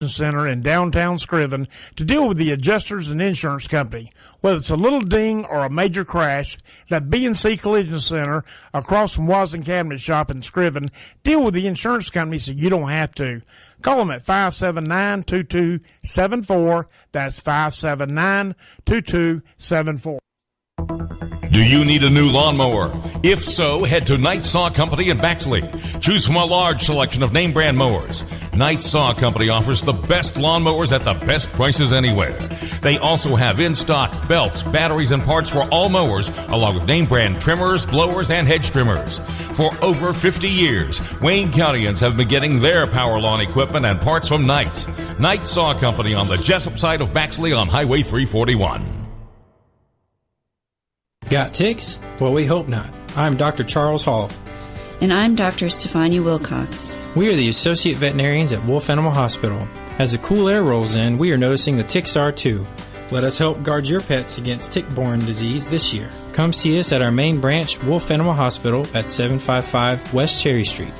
Center in downtown Scriven to deal with the adjusters and insurance company. Whether it's a little ding or a major crash, that B&C Collision Center across from Wasden Cabinet Shop in Scriven, deal with the insurance company so you don't have to. Call them at 579-2274. That's 579-2274. Do you need a new lawnmower? If so, head to Knight Saw Company in Baxley. Choose from a large selection of name brand mowers. Knight Saw Company offers the best lawnmowers at the best prices anywhere. They also have in stock belts, batteries, and parts for all mowers, along with name brand trimmers, blowers, and hedge trimmers. For over 50 years, Wayne Countyans have been getting their power lawn equipment and parts from Knight. Knight Saw Company on the Jesup side of Baxley on Highway 341. Got ticks? Well, we hope not. I'm Dr. Charles Hall. And I'm Dr. Stefania Wilcox. We are the Associate Veterinarians at Wolf Animal Hospital. As the cool air rolls in, we are noticing the ticks are too. Let us help guard your pets against tick-borne disease this year. Come see us at our main branch, Wolf Animal Hospital, at 755 West Cherry Street.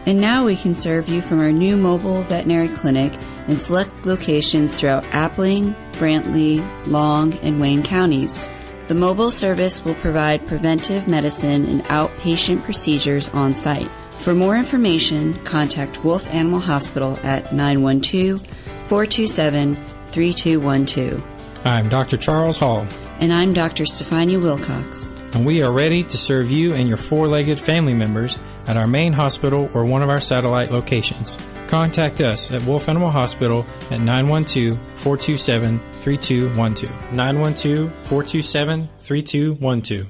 And now we can serve you from our new mobile veterinary clinic in select locations throughout Appling, Brantley, Long, and Wayne counties. The mobile service will provide preventive medicine and outpatient procedures on site. For more information, contact Wolf Animal Hospital at 912-427-3212. I'm Dr. Charles Hall. And I'm Dr. Stefania Wilcox. And we are ready to serve you and your four-legged family members at our main hospital or one of our satellite locations. Contact us at Wolf Animal Hospital at 912-427-3212. 912-427-3212.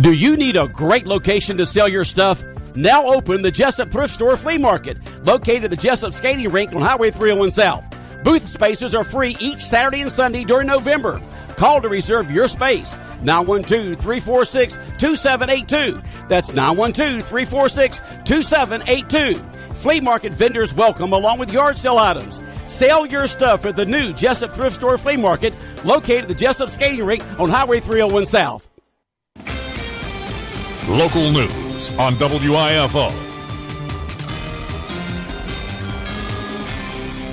Do you need a great location to sell your stuff? Now open the Jesup Thrift Store Flea Market, located at the Jesup Skating Rink on Highway 301 South. Booth spaces are free each Saturday and Sunday during November. Call to reserve your space. 912-346-2782. That's 912-346-2782. Flea market vendors welcome along with yard sale items. Sell your stuff at the new Jesup Thrift Store Flea Market located at the Jesup Skating Rink on Highway 301 South. Local news on WIFO.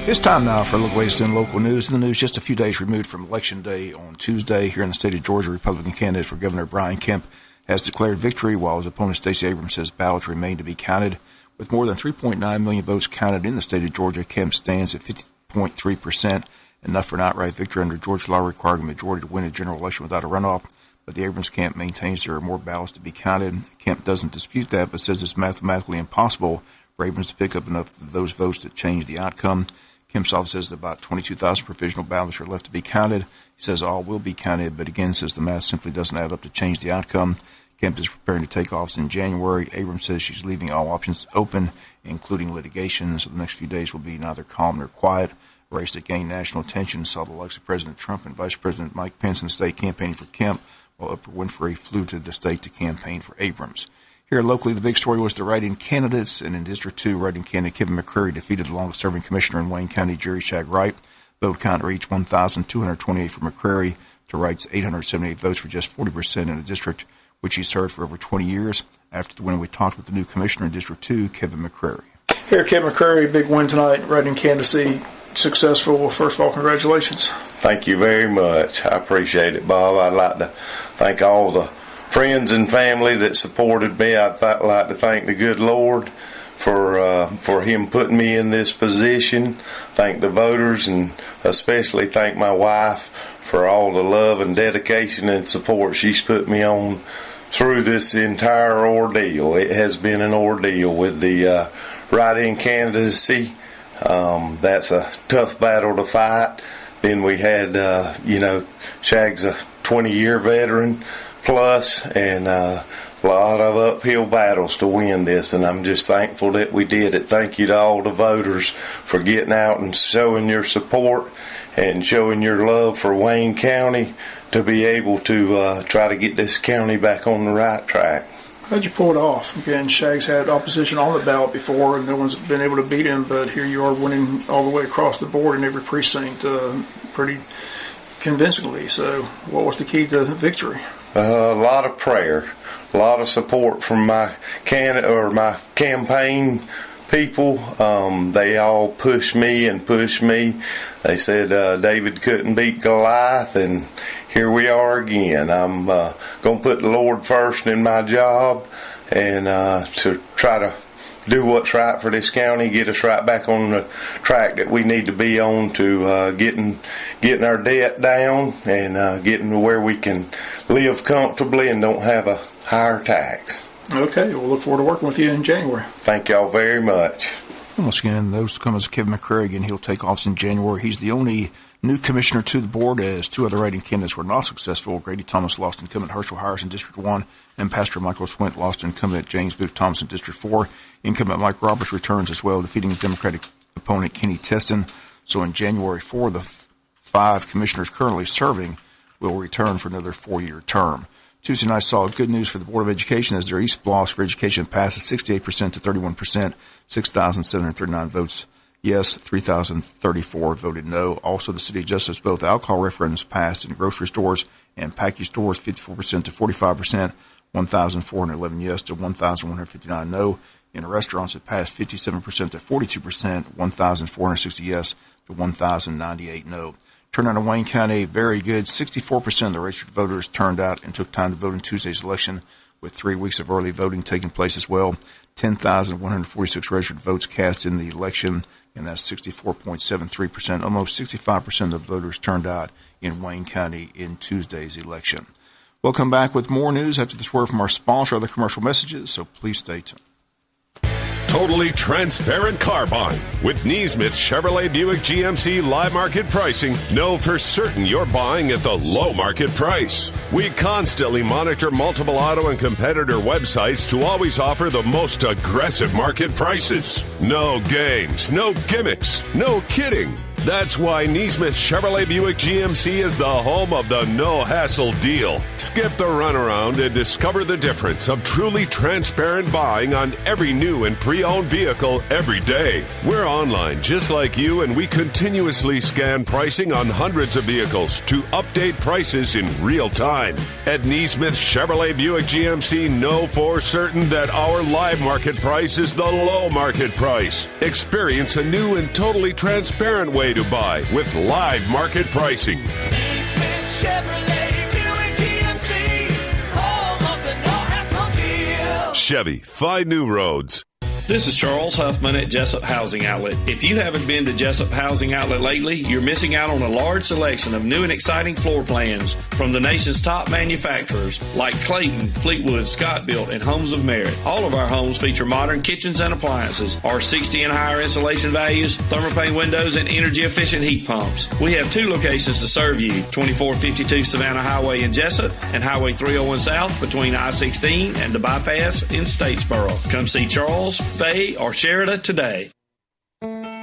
It's time now for a look at latest in local news. In the news, just a few days removed from Election Day on Tuesday here in the state of Georgia, Republican candidate for Governor Brian Kemp has declared victory, while his opponent Stacey Abrams says ballots remain to be counted. With more than 3.9 million votes counted in the state of Georgia, Kemp stands at 50.3%, enough for an outright victory under Georgia law requiring a majority to win a general election without a runoff. But the Abrams camp maintains there are more ballots to be counted. Kemp doesn't dispute that, but says it's mathematically impossible for Abrams to pick up enough of those votes to change the outcome. Kemp's office says that about 22,000 provisional ballots are left to be counted. He says all will be counted, but again says the math simply doesn't add up to change the outcome. Kemp is preparing to take office in January. Abrams says she's leaving all options open, including litigation, so the next few days will be neither calm nor quiet. A race that gained national attention saw the likes of President Trump and Vice President Mike Pence in the state campaigning for Kemp, while Oprah Winfrey flew to the state to campaign for Abrams. Here locally, the big story was the write-in candidates, and in District 2, write-in candidate Kevin McCreary defeated the longest-serving commissioner in Wayne County, Jerry Shag Wright. Vote count reached 1,228 for McCreary to Wright's 878 votes for just 40% in a district which he served for over 20 years. After the win, we talked with the new commissioner in District 2, Kevin McCreary. Here, Kevin McCreary, big win tonight, write-in candidacy, successful. Well, first of all, congratulations. Thank you very much. I appreciate it, Bob. I'd like to thank all the friends and family that supported me. I'd like to thank the good Lord for him putting me in this position. Thank the voters, and especially thank my wife for all the love and dedication and support she's put me on through this entire ordeal. It has been an ordeal with the write-in candidacy. That's a tough battle to fight. Then we had, Shag's a 20-year veteran plus, and a lot of uphill battles to win this, and I'm just thankful that we did it. Thank you to all the voters for getting out and showing your support and showing your love for Wayne County to be able to try to get this county back on the right track. How'd you pull it off? Again, Shag's had opposition on the ballot before, and no one's been able to beat him, but here you are winning all the way across the board in every precinct pretty convincingly. So what was the key to victory? A lot of prayer, a lot of support from my campaign people. They all pushed me. They said David couldn't beat Goliath, and here we are again. I'm going to put the Lord first in my job and to try to do what's right for this county, get us right back on the track that we need to be on to getting our debt down and getting to where we can live comfortably and don't have a higher tax. Okay, we'll look forward to working with you in January. Thank y'all very much. Once again, those come as Kevin McCrary. Again, he'll take office in January. He's the only new commissioner to the board, as two other writing candidates were not successful. Grady Thomas lost incumbent Herschel Hires in District 1, and Pastor Michael Swint lost incumbent James Booth Thomas in District 4. Incumbent Mike Roberts returns as well, defeating Democratic opponent Kenny Teston. So in January 4, the 5 commissioners currently serving will return for another 4-year term. Tuesday night saw good news for the Board of Education as their East Blocks for Education passes 68% to 31%, 6,739 votes yes, 3,034 voted no. Also, the City of Jesup, both alcohol referendums passed in grocery stores and package stores, 54% to 45%, 1,411 yes to 1,159 no. In restaurants, it passed 57% to 42%, 1,460 yes to 1,098 no. Turnout in Wayne County, very good. 64% of the registered voters turned out and took time to vote in Tuesday's election, with 3 weeks of early voting taking place as well. 10,146 registered votes cast in the election, and that's 64.73%. Almost 65% of voters turned out in Wayne County in Tuesday's election. We'll come back with more news after this word from our sponsor, other commercial messages, so please stay tuned. Totally transparent car buying. With Neesmith Chevrolet Buick GMC live market pricing, know for certain you're buying at the low market price. We constantly monitor multiple auto and competitor websites to always offer the most aggressive market prices. No games, no gimmicks, no kidding. That's why Neesmith Chevrolet Buick GMC is the home of the no-hassle deal. Skip the runaround and discover the difference of truly transparent buying on every new and pre-owned vehicle every day. We're online just like you, and we continuously scan pricing on hundreds of vehicles to update prices in real time. At Neesmith Chevrolet Buick GMC, know for certain that our live market price is the low market price. Experience a new and totally transparent way to buy with live market pricing. Neesmith Chevrolet Buick GMC, home of the no-hassle deal. Chevy, find new roads. This is Charles Huffman at Jesup Housing Outlet. If you haven't been to Jesup Housing Outlet lately, you're missing out on a large selection of new and exciting floor plans from the nation's top manufacturers like Clayton, Fleetwood, Scott Built, and Homes of Merit. All of our homes feature modern kitchens and appliances, R60 and higher insulation values, thermopane windows, and energy-efficient heat pumps. We have 2 locations to serve you, 2452 Savannah Highway in Jesup and Highway 301 South between I-16 and the bypass in Statesboro. Come see Charles, Faye, or Sheridan today.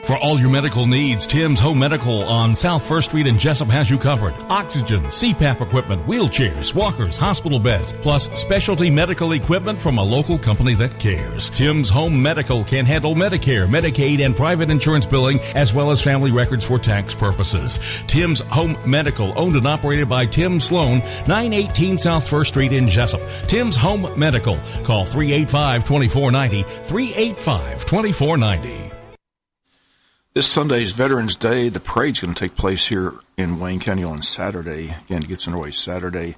For all your medical needs, Tim's Home Medical on South 1st Street in Jesup has you covered. Oxygen, CPAP equipment, wheelchairs, walkers, hospital beds, plus specialty medical equipment from a local company that cares. Tim's Home Medical can handle Medicare, Medicaid, and private insurance billing, as well as family records for tax purposes. Tim's Home Medical, owned and operated by Tim Sloan, 918 South 1st Street in Jesup. Tim's Home Medical. Call 385-2490, 385-2490. This Sunday's Veterans Day. The parade's going to take place here in Wayne County on Saturday. Again, it gets underway Saturday,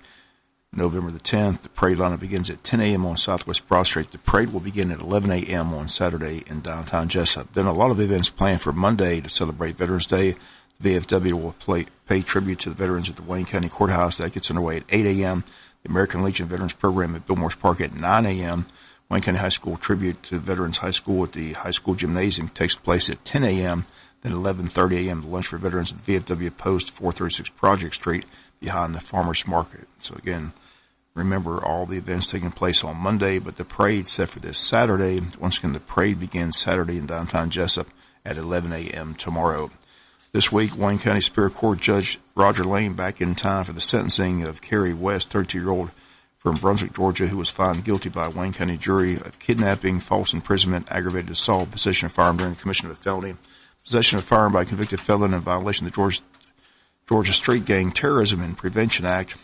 November the 10th. The parade lineup begins at 10 a.m. on Southwest Broad Street. The parade will begin at 11 a.m. on Saturday in downtown Jesup. Then a lot of events planned for Monday to celebrate Veterans Day. The VFW will pay tribute to the veterans at the Wayne County Courthouse. That gets underway at 8 a.m. The American Legion Veterans Program at Billmores Park at 9 a.m. Wayne County High School tribute to Veterans High School at the High School Gymnasium takes place at 10 a.m. Then 11:30 a.m. the lunch for veterans at the VFW Post, 436 Project Street, behind the Farmers Market. So again, remember all the events taking place on Monday, but the parade set for this Saturday. Once again, the parade begins Saturday in downtown Jesup at 11 a.m. tomorrow. This week, Wayne County Superior Court Judge Roger Lane back in time for the sentencing of Carrie West, 32-year-old from Brunswick, Georgia, who was found guilty by a Wayne County jury of kidnapping, false imprisonment, aggravated assault, possession of a firearm during the commission of a felony, possession of a firearm by a convicted felon in violation of the Georgia Street Gang Terrorism and Prevention Act.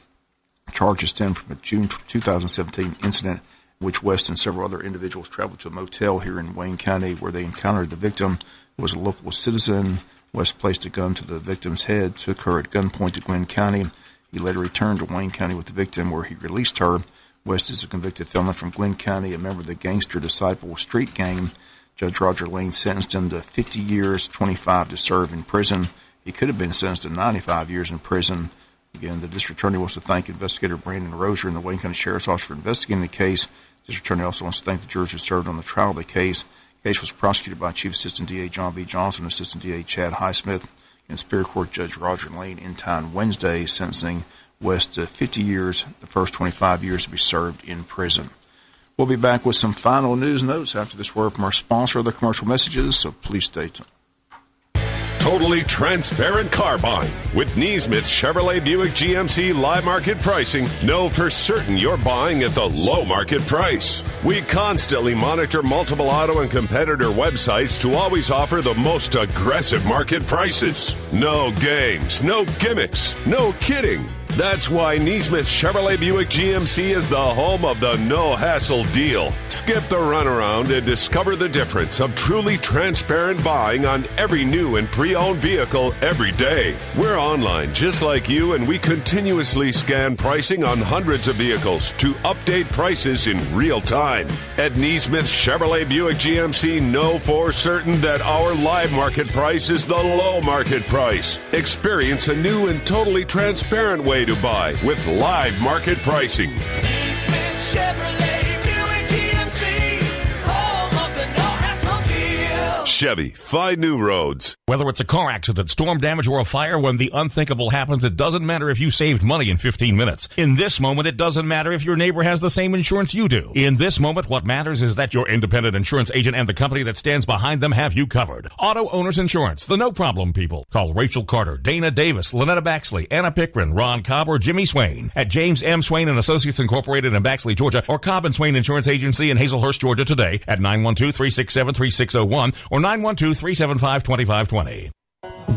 Charges stem from a June 2017 incident which West and several other individuals traveled to a motel here in Wayne County where they encountered the victim. It was a local citizen. West placed a gun to the victim's head, took her at gunpoint to Glenn County. He later returned to Wayne County with the victim where he released her. West is a convicted felon from Glenn County, a member of the Gangster Disciple Street Gang. Judge Roger Lane sentenced him to 50 years, 25 to serve in prison. He could have been sentenced to 95 years in prison. Again, the district attorney wants to thank investigator Brandon Rozier and the Wayne County Sheriff's Office for investigating the case. The district attorney also wants to thank the jurors who served on the trial of the case. The case was prosecuted by Chief Assistant DA John B. Johnson and Assistant DA Chad Highsmith. And Superior Court Judge Roger Lane in time Wednesday, sentencing West to 50 years, the first 25 years to be served in prison. We'll be back with some final news notes after this word from our sponsor, the commercial messages, so please stay tuned. Totally transparent car buying. With Neesmith Chevrolet Buick GMC live market pricing, know for certain you're buying at the low market price. We constantly monitor multiple auto and competitor websites to always offer the most aggressive market prices. No games, no gimmicks, no kidding. That's why Neesmith Chevrolet Buick GMC is the home of the no-hassle deal. Skip the runaround and discover the difference of truly transparent buying on every new and pre-owned vehicle every day. We're online just like you, and we continuously scan pricing on hundreds of vehicles to update prices in real time. At Neesmith Chevrolet Buick GMC, know for certain that our live market price is the low market price. Experience a new and totally transparent way to buy with live market pricing. Neesmith Chevrolet Buick GMC, home of the no-hassle deal. Chevy, find new roads. Whether it's a car accident, storm damage, or a fire, when the unthinkable happens, it doesn't matter if you saved money in 15 minutes. In this moment, it doesn't matter if your neighbor has the same insurance you do. In this moment, what matters is that your independent insurance agent and the company that stands behind them have you covered. Auto Owners Insurance, the no-problem people. Call Rachel Carter, Dana Davis, Lynetta Baxley, Anna Pickren, Ron Cobb, or Jimmy Swain at James M. Swain & Associates Incorporated in Baxley, Georgia, or Cobb & Swain Insurance Agency in Hazelhurst, Georgia today at 912-367-3601 or 912-375-2520.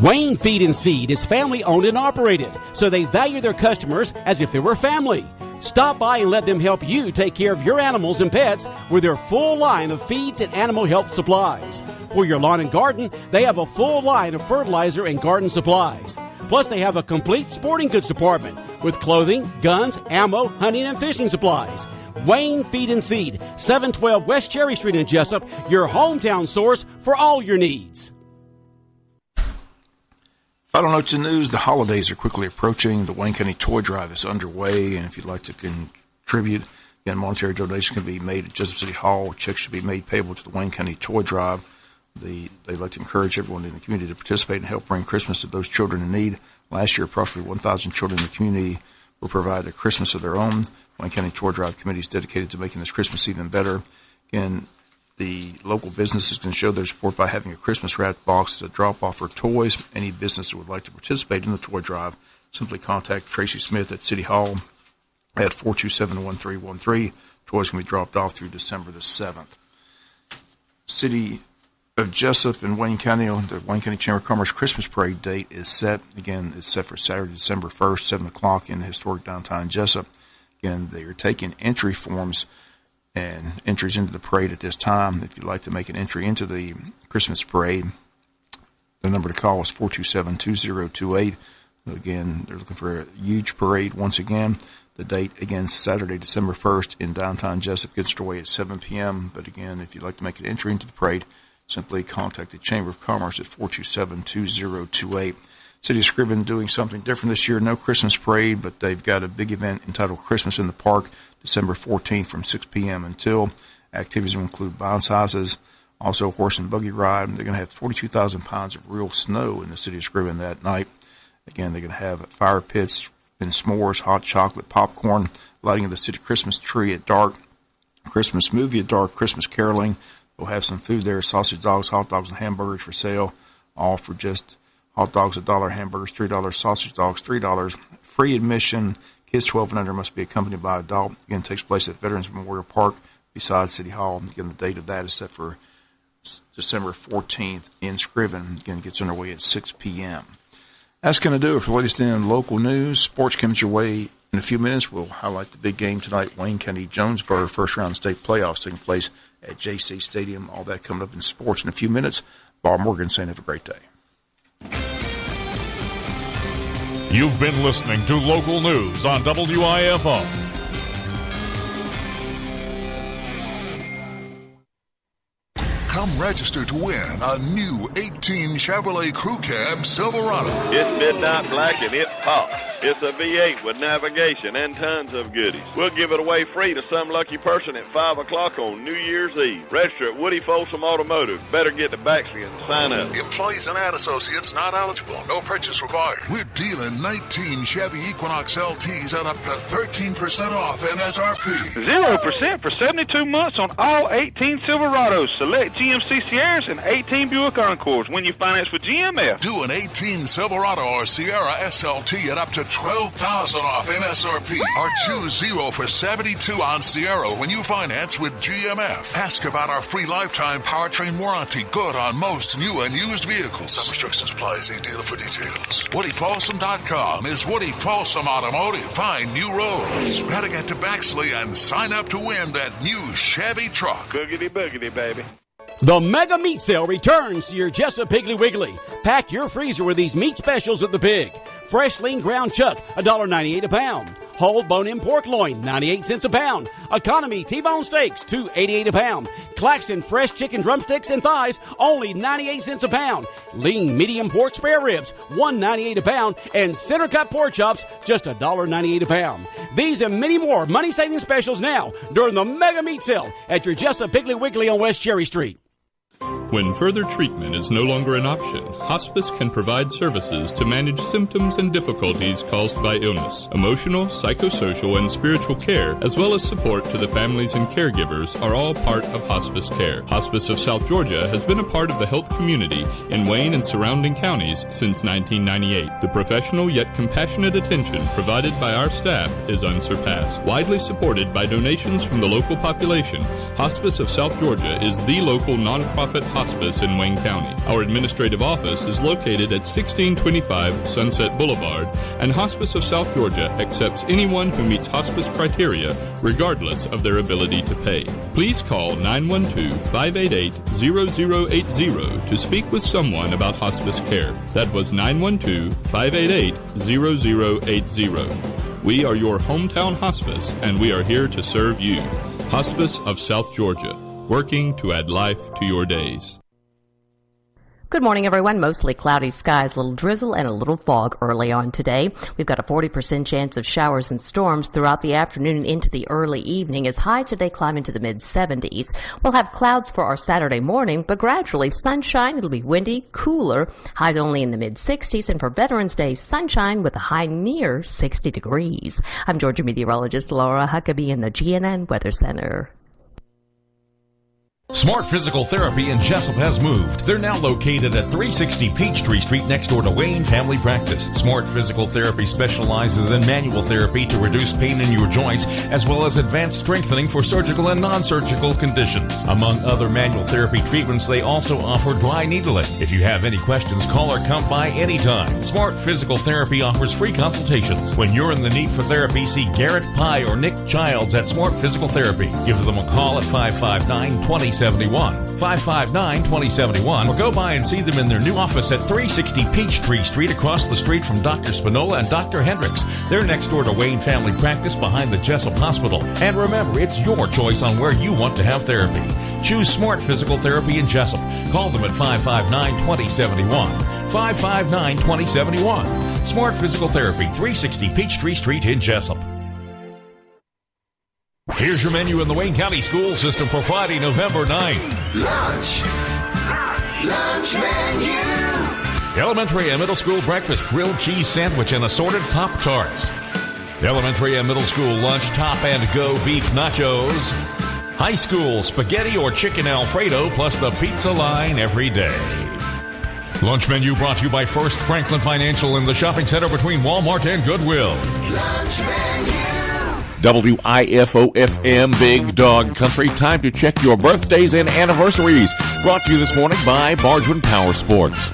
Wayne Feed and Seed is family owned and operated, so they value their customers as if they were family. Stop by and let them help you take care of your animals and pets with their full line of feeds and animal health supplies. For your lawn and garden, they have a full line of fertilizer and garden supplies. Plus, they have a complete sporting goods department with clothing, guns, ammo, hunting, and fishing supplies. Wayne Feed and Seed, 712 West Cherry Street in Jesup, your hometown source for all your needs. Final notes in news, the holidays are quickly approaching. The Wayne County Toy Drive is underway, and if you'd like to contribute, again, monetary donations can be made at Jesup City Hall. Checks should be made payable to the Wayne County Toy Drive. They'd like to encourage everyone in the community to participate and help bring Christmas to those children in need. Last year, approximately 1,000 children in the community were provided a Christmas of their own. Wayne County Toy Drive Committee is dedicated to making this Christmas even better. Again, the local businesses can show their support by having a Christmas wrapped box as a drop-off for toys. Any business that would like to participate in the toy drive, simply contact Tracy Smith at City Hall at 427-1313. Toys can be dropped off through December the 7th. City of Jesup in Wayne County, the Wayne County Chamber of Commerce Christmas Parade date is set. Again, it's set for Saturday, December 1st, 7 o'clock in the historic downtown Jesup. Again, they are taking entry forms and entries into the parade at this time. If you'd like to make an entry into the Christmas parade, the number to call is 427-2028. Again, they're looking for a huge parade once again. The date, again, Saturday, December 1st in downtown Jesup. Gets underway at 7 p.m. But again, if you'd like to make an entry into the parade, simply contact the Chamber of Commerce at 427-2028. City of Scriven doing something different this year. No Christmas parade, but they've got a big event entitled Christmas in the Park, December 14th from 6 p.m. until. Activities will include bounce houses, also horse and buggy ride. They're going to have 42,000 pounds of real snow in the City of Scriven that night. Again, they're going to have fire pits and s'mores, hot chocolate, popcorn, lighting of the city Christmas tree at dark, Christmas movie at dark, Christmas caroling. We'll have some food there, sausage dogs, hot dogs, and hamburgers for sale, all for just hot dogs $1, hamburgers $3, sausage dogs $3. Free admission. Kids 12 and under must be accompanied by an adult. Again, it takes place at Veterans Memorial Park beside City Hall. Again, the date of that is set for December 14th in Scriven. Again, it gets underway at 6 p.m. That's going to do it for the latest in local news. Sports comes your way In a few minutes, we'll highlight the big game tonight, Wayne County Jonesboro first-round state playoffs taking place at JC Stadium. All that coming up in sports in a few minutes. Bob Morgan saying have a great day. You've been listening to local news on WIFO. Come register to win a new 18 Chevrolet Crew Cab Silverado. It's midnight black and it's hot. It's a V8 with navigation and tons of goodies. We'll give it away free to some lucky person at 5 o'clock on New Year's Eve. Register at Woody Folsom Automotive. Better get to Baxley and sign up. Employees and ad associates not eligible. No purchase required. We're dealing 19 Chevy Equinox LTs at up to 13% off MSRP. 0% for 72 months on all 18 Silverados, select GMC Sierras, and 18 Buick Encores when you finance with GMF. Do an 18 Silverado or Sierra SLT at up to $12,000 off MSRP. Or choose 0 for 72 on Sierra when you finance with GMF. Ask about our free lifetime powertrain warranty, good on most new and used vehicles. Some restrictions apply. See dealer for details. WoodyFolsom.com is Woody Folsom Automotive. Find new roads. Better get to Baxley and sign up to win that new Chevy truck. Boogity boogity, baby. The Mega Meat Sale returns to your Jesup Piggly Wiggly. Pack your freezer with these meat specials at the Pig. Fresh lean ground chuck, $1.98 a pound. Whole bone-in pork loin, 98 cents a pound. Economy T-bone steaks, $2.88 a pound. Claxton fresh chicken drumsticks and thighs, only 98 cents a pound. Lean medium pork spare ribs, $1.98 a pound. And center cut pork chops, just $1.98 a pound. These and many more money-saving specials now during the Mega Meat Sale at your Jesup Piggly Wiggly on West Cherry Street. When further treatment is no longer an option, hospice can provide services to manage symptoms and difficulties caused by illness. Emotional, psychosocial, and spiritual care, as well as support to the families and caregivers, are all part of hospice care. Hospice of South Georgia has been a part of the health community in Wayne and surrounding counties since 1998. The professional yet compassionate attention provided by our staff is unsurpassed. Widely supported by donations from the local population, Hospice of South Georgia is the local nonprofit hospice in Wayne County. Our administrative office is located at 1625 Sunset Boulevard, and Hospice of South Georgia accepts anyone who meets hospice criteria, regardless of their ability to pay. Please call 912-588-0080 to speak with someone about hospice care. That was 912-588-0080. We are your hometown hospice, and we are here to serve you. Hospice of South Georgia, working to add life to your days. Good morning, everyone. Mostly cloudy skies, a little drizzle and a little fog early on today. We've got a 40% chance of showers and storms throughout the afternoon and into the early evening as highs today climb into the mid-70s. We'll have clouds for our Saturday morning, but gradually sunshine. It'll be windy, cooler, highs only in the mid-60s. And for Veterans Day, sunshine with a high near 60 degrees. I'm Georgia meteorologist Laura Huckabee in the GNN Weather Center. Smart Physical Therapy in Jesup has moved. They're now located at 360 Peachtree Street next door to Wayne Family Practice. Smart Physical Therapy specializes in manual therapy to reduce pain in your joints, as well as advanced strengthening for surgical and non-surgical conditions. Among other manual therapy treatments, they also offer dry needling. If you have any questions, call or come by anytime. Smart Physical Therapy offers free consultations. When you're in the need for therapy, see Garrett Pye or Nick Childs at Smart Physical Therapy. Give them a call at 559-2071, 559-2071, or go by and see them in their new office at 360 Peachtree Street across the street from Dr. Spinola and Dr. Hendricks. They're next door to Wayne Family Practice behind the Jesup Hospital. And remember, it's your choice on where you want to have therapy. Choose Smart Physical Therapy in Jesup. Call them at 559-2071, 559-2071. Smart Physical Therapy, 360 Peachtree Street in Jesup. Here's your menu in the Wayne County School System for Friday, November 9th. Lunch menu. Elementary and middle school breakfast, grilled cheese sandwich, and assorted Pop-Tarts. Elementary and middle school lunch, top and go beef nachos. High school spaghetti or chicken Alfredo, plus the pizza line every day. Lunch menu brought to you by First Franklin Financial in the shopping center between Walmart and Goodwill. Lunch menu. WIFO-FM Big Dog Country. Time to check your birthdays and anniversaries. Brought to you this morning by Bargeman Power Sports.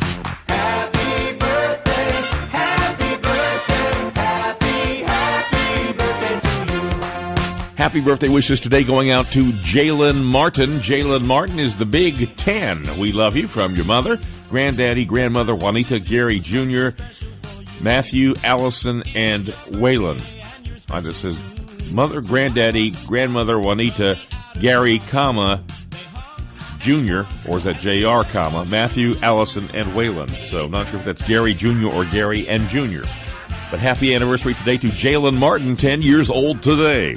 Happy birthday, happy birthday, happy Happy birthday wishes today going out to Jalen Martin. Jalen Martin is the Big 10. We love you from your mother, granddaddy, grandmother, Juanita, Gary Jr., Matthew, Allison, and Waylon. It says mother, granddaddy, grandmother, Juanita, Gary, comma, Jr., or is that JR, comma, Matthew, Allison, and Waylon. So not sure if that's Gary Jr. or Gary and Jr. But happy anniversary today to Jalen Martin, 10 years old today.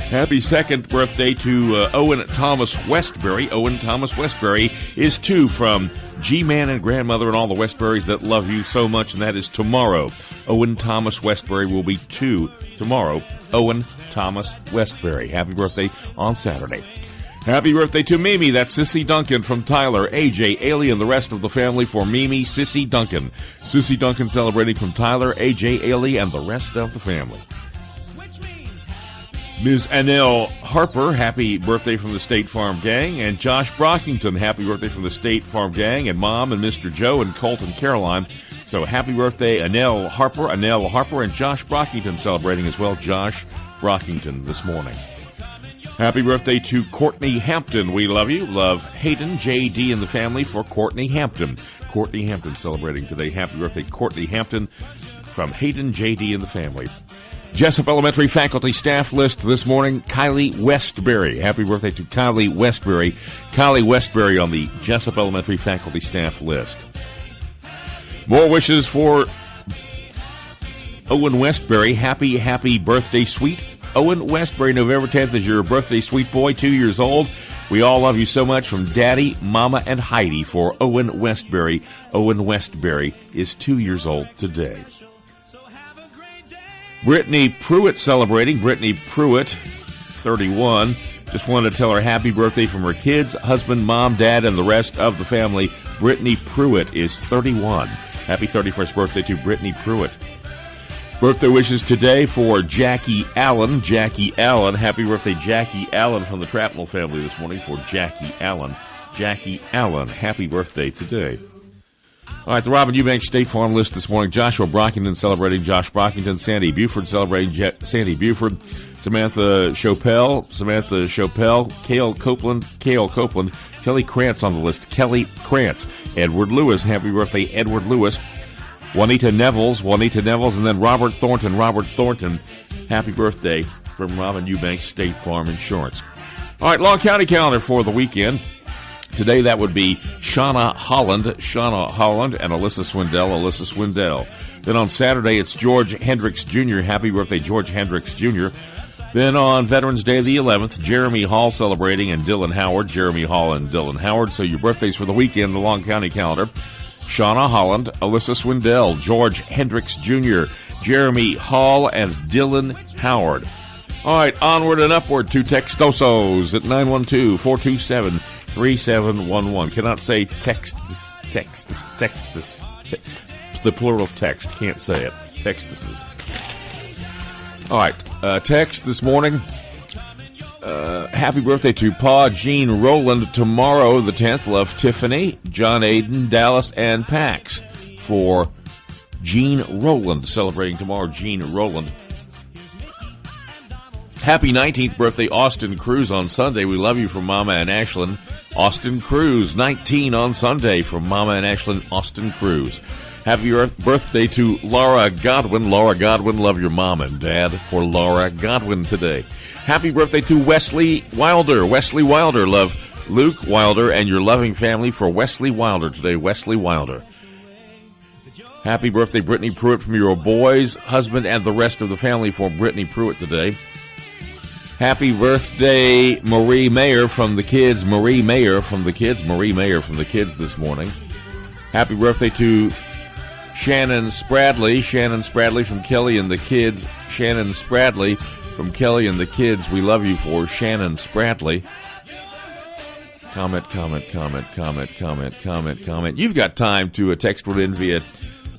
Happy second birthday to Owen Thomas Westbury. Owen Thomas Westbury is 2 from G-Man and grandmother and all the Westburys that love you so much, and that is tomorrow. Owen Thomas Westbury will be 2 tomorrow. Owen Thomas Westbury. Happy birthday on Saturday. Happy birthday to Mimi. That's Sissy Duncan from Tyler, AJ, Ailey, and the rest of the family for Mimi, Sissy Duncan. Sissy Duncan celebrating from Tyler, AJ, Ailey, and the rest of the family. Ms. Annelle Harper, happy birthday from the State Farm Gang. And Josh Brockington, happy birthday from the State Farm Gang. And Mom and Mr. Joe and Colton Caroline. So happy birthday, Annelle Harper, and Josh Brockington celebrating as well. Josh Brockington this morning. Happy birthday to Courtney Hampton. We love you. Love Hayden, J.D., and the family for Courtney Hampton. Courtney Hampton celebrating today. Happy birthday, Courtney Hampton from Hayden, J.D., and the family. Jesup Elementary faculty staff list this morning, Kylie Westbury. Happy birthday to Kylie Westbury. Kylie Westbury on the Jesup Elementary faculty staff list. More wishes for Owen Westbury. Happy birthday, sweet Owen Westbury. November 10th is your birthday, sweet boy, 2 years old. We all love you so much from Daddy, Mama, and Heidi for Owen Westbury. Owen Westbury is 2 years old today. Brittany Pruitt celebrating. Brittany Pruitt, 31. Just wanted to tell her happy birthday from her kids, husband, mom, dad, and the rest of the family. Brittany Pruitt is 31. Happy 31st birthday to Brittany Pruitt. Birthday wishes today for Jackie Allen. Jackie Allen. Happy birthday, Jackie Allen from the Trapnell family this morning for Jackie Allen. Jackie Allen. Happy birthday today. All right, the Robin Eubanks State Farm list this morning. Joshua Brockington celebrating Josh Brockington. Sandy Buford celebrating Sandy Buford. Samantha Chopel. Cale Copeland. Kelly Krantz on the list. Kelly Krantz. Edward Lewis. Happy birthday, Edward Lewis. Juanita Nevels, and then Robert Thornton. Happy birthday from Robin Eubanks State Farm Insurance. All right, Long County calendar for the weekend. Today that would be Shauna Holland, and Alyssa Swindell. Then on Saturday it's George Hendricks Jr. Happy birthday, George Hendricks Jr. Then on Veterans Day the 11th, Jeremy Hall celebrating and Dylan Howard. Jeremy Hall and Dylan Howard. So your birthdays for the weekend, the Long County calendar. Shauna Holland, Alyssa Swindell, George Hendricks Jr., Jeremy Hall, and Dylan Howard. All right, onward and upward to Textosos at 912-427-3711. Cannot say text, the plural of text. Can't say it. Textuses. All right, text this morning. Happy birthday to Pa Jean Rowland tomorrow, the 10th. Love Tiffany, John Aiden, Dallas, and Pax for Jean Rowland. Celebrating tomorrow, Jean Rowland. Happy 19th birthday, Austin Cruz on Sunday. We love you from Mama and Ashlyn. Austin Cruz, 19 on Sunday from Mama and Ashlyn, Austin Cruz. Happy birthday to Laura Godwin. Laura Godwin, love your mom and dad for Laura Godwin today. Happy birthday to Wesley Wilder. Wesley Wilder, love Luke Wilder and your loving family for Wesley Wilder today. Wesley Wilder. Happy birthday, Brittany Pruitt, from your boys, husband, and the rest of the family for Brittany Pruitt today. Happy birthday, Marie Mayer from the kids. Marie Mayer from the kids this morning. Happy birthday to Shannon Spradley. Shannon Spradley from Kelly and the kids. Shannon Spradley from Kelly and the kids. We love you for Shannon Spradley. Comment. You've got time to text one in via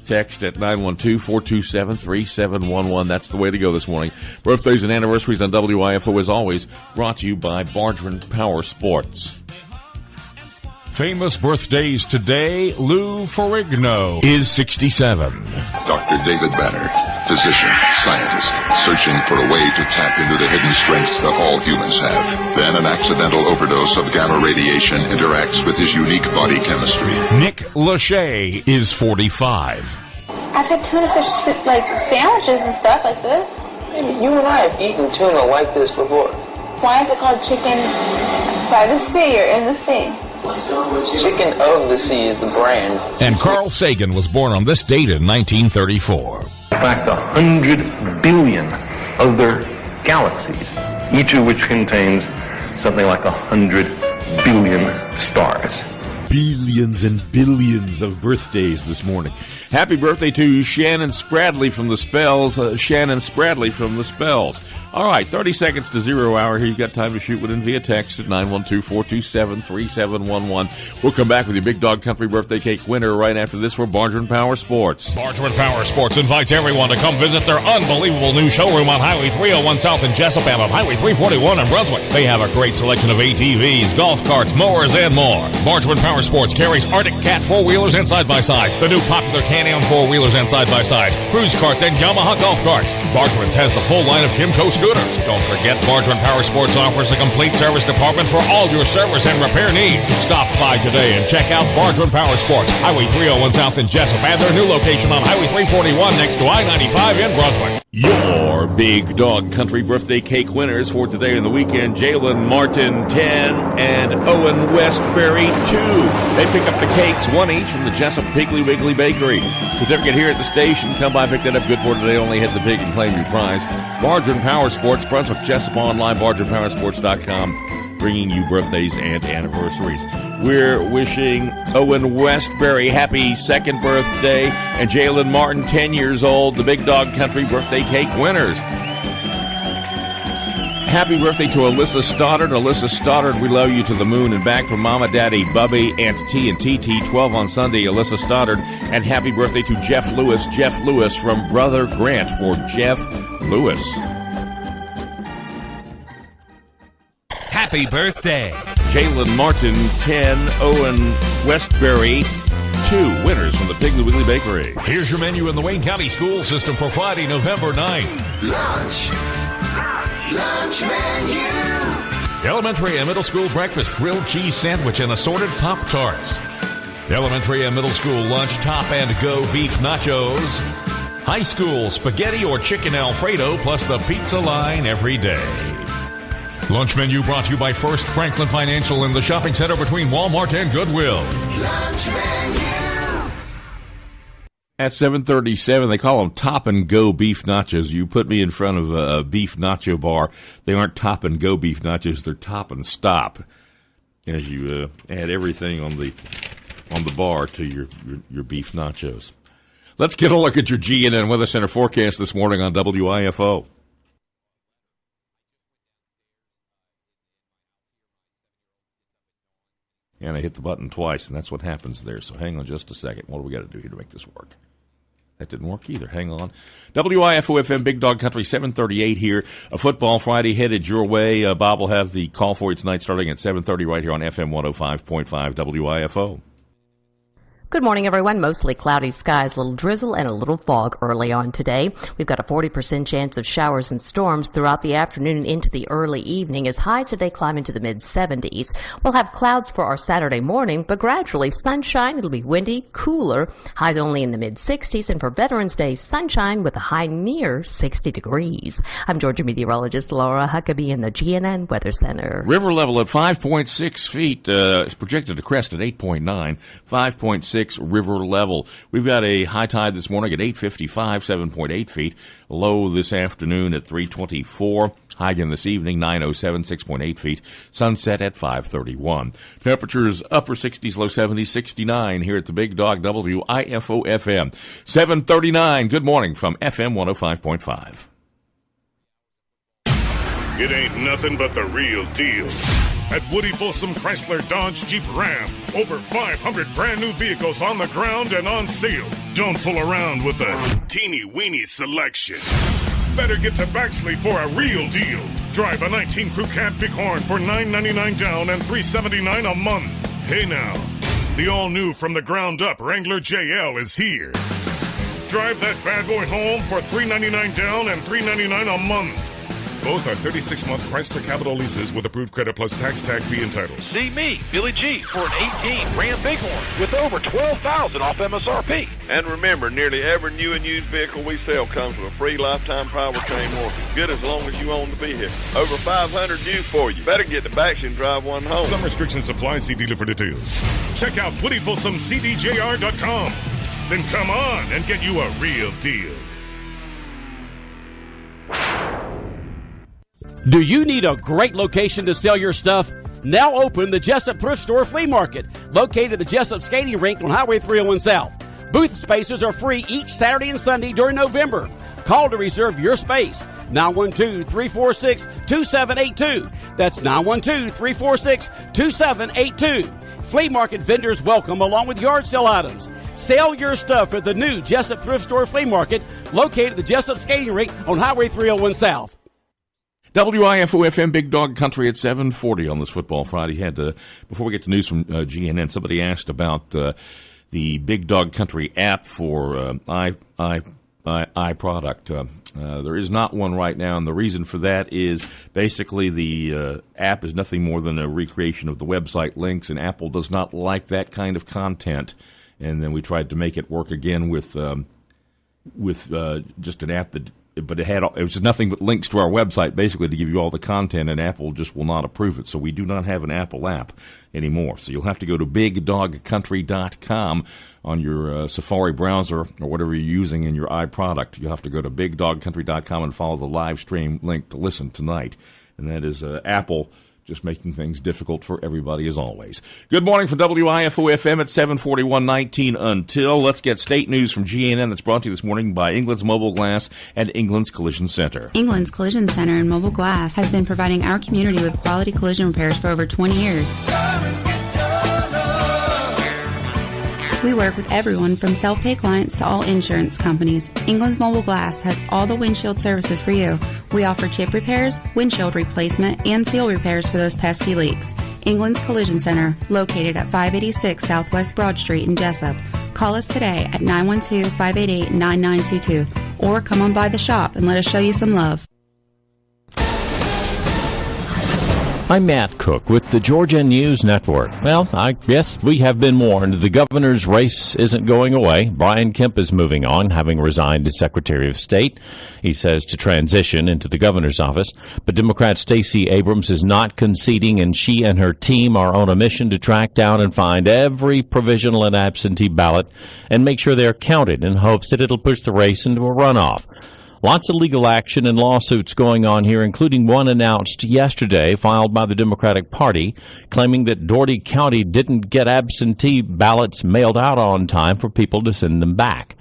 text at 912-427-3711. That's the way to go this morning. Birthdays and anniversaries on WIFO, as always, brought to you by Bargeman Power Sports. Famous birthdays today. Lou Ferrigno is 67. Dr. David Banner. physician, scientist, searching for a way to tap into the hidden strengths that all humans have. Then an accidental overdose of gamma radiation interacts with his unique body chemistry. Nick Lachey is 45. I've had tuna fish like sandwiches and stuff like this. You and I have eaten tuna like this before. Why is it called chicken by the sea or in the sea? Chicken of the Sea is the brand. And Carl Sagan was born on this date in 1934. In fact, 100 billion other galaxies, each of which contains something like 100 billion stars. Billions and billions of birthdays this morning. Happy birthday to Shannon Spradley from the Spells. Shannon Spradley from the Spells. All right, 30 seconds to 0 hour here. You've got time to shoot within via text at 912-427-3711. We'll come back with your Big Dog Country birthday cake winner right after this for Bargeman Power Sports. Bargeman Power Sports invites everyone to come visit their unbelievable new showroom on Highway 301 South in Jesup and on Highway 341 in Brunswick. They have a great selection of ATVs, golf carts, mowers, and more. Bargeman Power Sports carries Arctic Cat 4-wheelers and side-by-sides, the new popular Can-Am 4-wheelers and side-by-sides, cruise carts, and Yamaha golf carts. Bargeman's has the full line of Kimco scooters. Don't forget, Bargeman Power Sports offers a complete service department for all your service and repair needs. Stop by today and check out Bargeman Power Sports, Highway 301 South in Jesup, and their new location on Highway 341 next to I-95 in Brunswick. Your Big Dog Country birthday cake winners for today and the weekend: Jalen Martin, 10, and Owen Westbury, 2. They pick up the cakes, 1 each, from the Jesup Piggly Wiggly Bakery. Certificate here at the station. Come by, pick that up. Good for today. Only hit the pig and claim your prize. Bargeman Power Sports, Brunswick, Jesup online, BargemanPowersports.com, bringing you birthdays and anniversaries. We're wishing Owen Westbury happy 2nd birthday, and Jalen Martin, 10 years old, the Big Dog Country birthday cake winners. Happy birthday to Alyssa Stoddard. Alyssa Stoddard, we love you to the moon and back from Mama, Daddy, Bubby, Aunt T, and TT, 12 on Sunday, Alyssa Stoddard. And happy birthday to Jeff Lewis. Jeff Lewis from Brother Grant for Jeff Lewis. Happy birthday. Jalen Martin, 10, Owen Westbury, 2 winners from the Piggly Wiggly Bakery. Here's your menu in the Wayne County School System for Friday, November 9th. Lunch menu. Elementary and middle school breakfast, grilled cheese sandwich, and assorted Pop-Tarts. Elementary and middle school lunch, top and go beef nachos. High school spaghetti or chicken Alfredo, plus the pizza line every day. Lunch menu brought to you by First Franklin Financial in the shopping center between Walmart and Goodwill. Lunch menu. At 7:37, they call them top and go beef nachos. You put me in front of a beef nacho bar. They aren't top and go beef nachos. They're top and stop. As you add everything on the bar to your beef nachos. Let's get a look at your GNN Weather Center forecast this morning on WIFO. And I hit the button twice, and that's what happens there. So hang on just a second. What do we got to do here to make this work? That didn't work either. Hang on. WIFO-FM, Big Dog Country, 738 here. A Football Friday headed your way. Bob will have the call for you tonight starting at 7:30 right here on FM 105.5 WIFO. Good morning, everyone. Mostly cloudy skies, a little drizzle and a little fog early on today. We've got a 40% chance of showers and storms throughout the afternoon and into the early evening as highs today climb into the mid-70s. We'll have clouds for our Saturday morning, but gradually sunshine. It'll be windy, cooler, highs only in the mid-60s, and for Veterans Day, sunshine with a high near 60 degrees. I'm Georgia meteorologist Laura Huckabee in the GNN Weather Center. River level at 5.6 feet. It's projected to crest at 8.9, 5.6 river level. We've got a high tide this morning at 8:55, 7.8 feet. Low this afternoon at 3:24. High again this evening, 9:07, 6.8 feet. Sunset at 5:31. Temperatures upper 60s, low 70s, 69 here at the Big Dog WIFO-FM. 7:39. Good morning from FM 105.5. It ain't nothing but the real deal. At Woody Folsom Chrysler Dodge Jeep Ram, over 500 brand new vehicles on the ground and on sale. Don't fool around with a teeny-weeny selection. Better get to Baxley for a real deal. Drive a 19 Crew Cab Bighorn for $999 down and $379 a month. Hey now, the all-new from the ground up Wrangler JL is here. Drive that bad boy home for $399 down and $399 a month. Both are 36-month Chrysler Capital leases with approved credit plus tax tag fee and title. See me, Billy G, for an 18 Ram Bighorn with over $12,000 off MSRP. And remember, nearly every new and used vehicle we sell comes with a free lifetime powertrain warranty. Good as long as you own the vehicle. Over 500 due for you. Better get the backs and drive one home. Some restrictions apply. See dealer for details. Check out WoodyFolsomCDJR.com. Then come on and get you a real deal. Do you need a great location to sell your stuff? Now open the Jesup Thrift Store Flea Market, located at the Jesup Skating Rink on Highway 301 South. Booth spaces are free each Saturday and Sunday during November. Call to reserve your space. 912-346-2782. That's 912-346-2782. Flea market vendors welcome along with yard sale items. Sell your stuff at the new Jesup Thrift Store Flea Market, located at the Jesup Skating Rink on Highway 301 South. WIFO-FM Big Dog Country at 7:40 on this Football Friday. Before we get to news from GNN, somebody asked about the Big Dog Country app for iProduct. There is not one right now, and the reason for that is basically the app is nothing more than a recreation of the website links, and Apple does not like that kind of content. And then we tried to make it work again with just an app that. But it was just nothing but links to our website, basically, to give you all the content, and Apple just will not approve it. So we do not have an Apple app anymore. So you'll have to go to BigDogCountry.com on your Safari browser or whatever you're using in your iProduct. You'll have to go to BigDogCountry.com and follow the live stream link to listen tonight. And that is Apple just making things difficult for everybody as always. Good morning from WIFO-FM at 7:41:19 until. Let's get state news from GNN that's brought to you this morning by England's Mobile Glass and England's Collision Center. England's Collision Center and Mobile Glass has been providing our community with quality collision repairs for over 20 years. We work with everyone from self-pay clients to all insurance companies. England's Mobile Glass has all the windshield services for you. We offer chip repairs, windshield replacement, and seal repairs for those pesky leaks. England's Collision Center, located at 586 Southwest Broad Street in Jesup. Call us today at 912-588-9922 or come on by the shop and let us show you some love. I'm Matt Cook with the Georgia News Network. Well, I guess we have been warned. The governor's race isn't going away. Brian Kemp is moving on, having resigned as Secretary of State. He says to transition into the governor's office. But Democrat Stacey Abrams is not conceding, and she and her team are on a mission to track down and find every provisional and absentee ballot and make sure they're counted in hopes that it'll push the race into a runoff. Lots of legal action and lawsuits going on here, including one announced yesterday, filed by the Democratic Party, claiming that Dougherty County didn't get absentee ballots mailed out on time for people to send them back.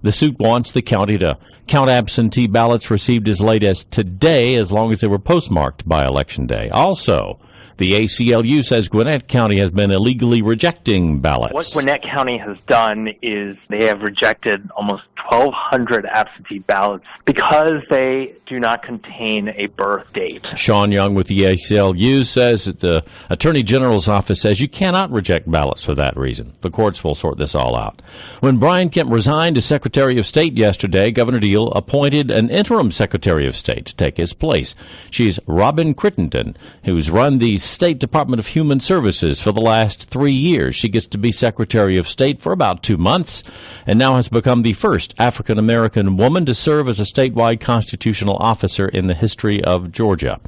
The suit wants the county to count absentee ballots received as late as today, as long as they were postmarked by Election Day. Also, the ACLU says Gwinnett County has been illegally rejecting ballots. What Gwinnett County has done is they have rejected almost 1,200 absentee ballots because they do not contain a birth date. Sean Young with the ACLU says that the Attorney General's office says you cannot reject ballots for that reason. The courts will sort this all out. When Brian Kemp resigned as Secretary of State yesterday, Governor Deal appointed an interim Secretary of State to take his place. She's Robin Crittenden, who's run the State Department of Human Services for the last 3 years. She gets to be Secretary of State for about 2 months and now has become the first African-American woman to serve as a statewide constitutional officer in the history of Georgia.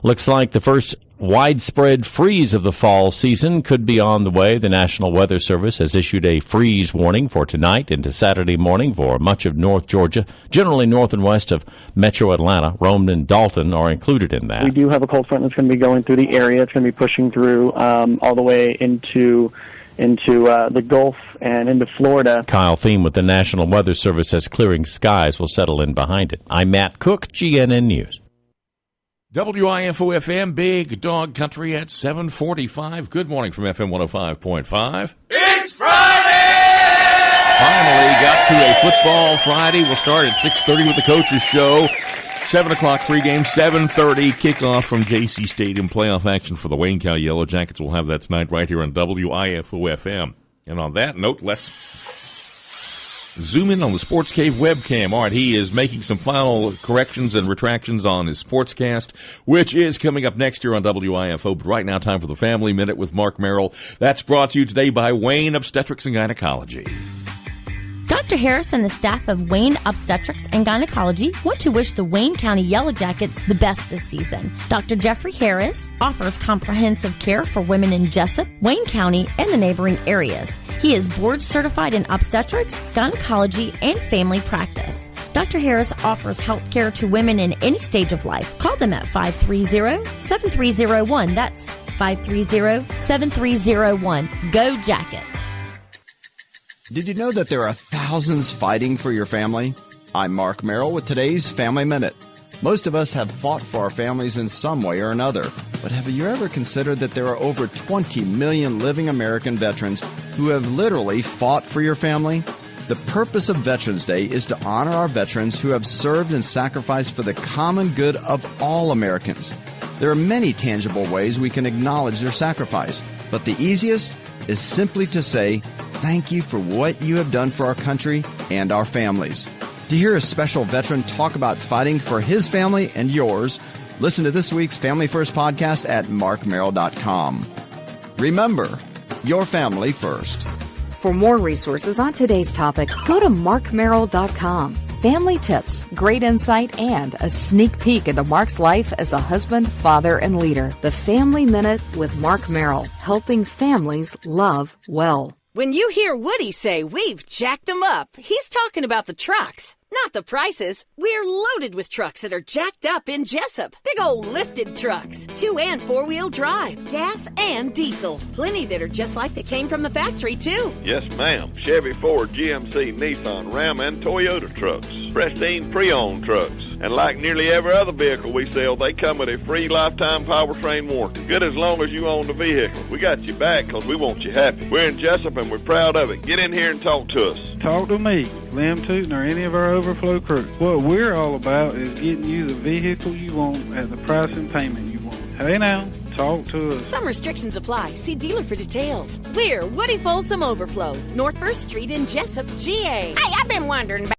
Looks like the first widespread freeze of the fall season could be on the way. The National Weather Service has issued a freeze warning for tonight into Saturday morning for much of North Georgia. Generally north and west of Metro Atlanta, Rome and Dalton are included in that. We do have a cold front that's going to be going through the area. It's going to be pushing through all the way into the Gulf and into Florida. Kyle Thiem with the National Weather Service says clearing skies will settle in behind it. I'm Matt Cook, GNN News. WIFO-FM Big Dog Country at 7:45. Good morning from FM 105.5. It's Friday! Finally got to a football Friday. We'll start at 6:30 with the Coach's Show. 7 o'clock pregame, 7:30 kickoff from JC Stadium. Playoff action for the Wayne County Yellow Jackets. We'll have that tonight right here on WIFO-FM. And on that note, let's Zoom in on the Sports Cave webcam. All right, he is making some final corrections and retractions on his Sportscast, which is coming up next year on WIFO. But right now, time for the Family Minute with Mark Merrill. That's brought to you today by Wayne Obstetrics and Gynecology. Dr. Harris and the staff of Wayne Obstetrics and Gynecology want to wish the Wayne County Yellow Jackets the best this season. Dr. Jeffrey Harris offers comprehensive care for women in Jesup, Wayne County, and the neighboring areas. He is board certified in obstetrics, gynecology, and family practice. Dr. Harris offers health care to women in any stage of life. Call them at 530-7301. That's 530-7301. Go Jackets! Did you know that there are thousands fighting for your family? I'm Mark Merrill with today's Family Minute. Most of us have fought for our families in some way or another. But have you ever considered that there are over 20 million living American veterans who have literally fought for your family? The purpose of Veterans Day is to honor our veterans who have served and sacrificed for the common good of all Americans. There are many tangible ways we can acknowledge their sacrifice, but the easiest is simply to say, thank you for what you have done for our country and our families. To hear a special veteran talk about fighting for his family and yours, listen to this week's Family First podcast at markmerrill.com. Remember, your family first. For more resources on today's topic, go to markmerrill.com. Family tips, great insight, and a sneak peek into Mark's life as a husband, father, and leader. The Family Minute with Mark Merrill, helping families love well. When you hear Woody say, "We've jacked them up," he's talking about the trucks, not the prices. We're loaded with trucks that are jacked up in Jesup. Big old lifted trucks, 2- and 4-wheel drive, gas and diesel. Plenty that are just like they came from the factory, too. Yes, ma'am. Chevy, Ford, GMC, Nissan, Ram, and Toyota trucks. Pristine pre-owned trucks. And like nearly every other vehicle we sell, they come with a free lifetime powertrain warranty. Good as long as you own the vehicle. We got you back because we want you happy. We're in Jesup and we're proud of it. Get in here and talk to us. Talk to me, Lim Tootin, or any of our overflow crew. What we're all about is getting you the vehicle you want at the price and payment you want. Hey now, talk to us. Some restrictions apply. See dealer for details. We're Woody Folsom Overflow, North 1st Street in Jesup, GA. Hey, I've been wondering about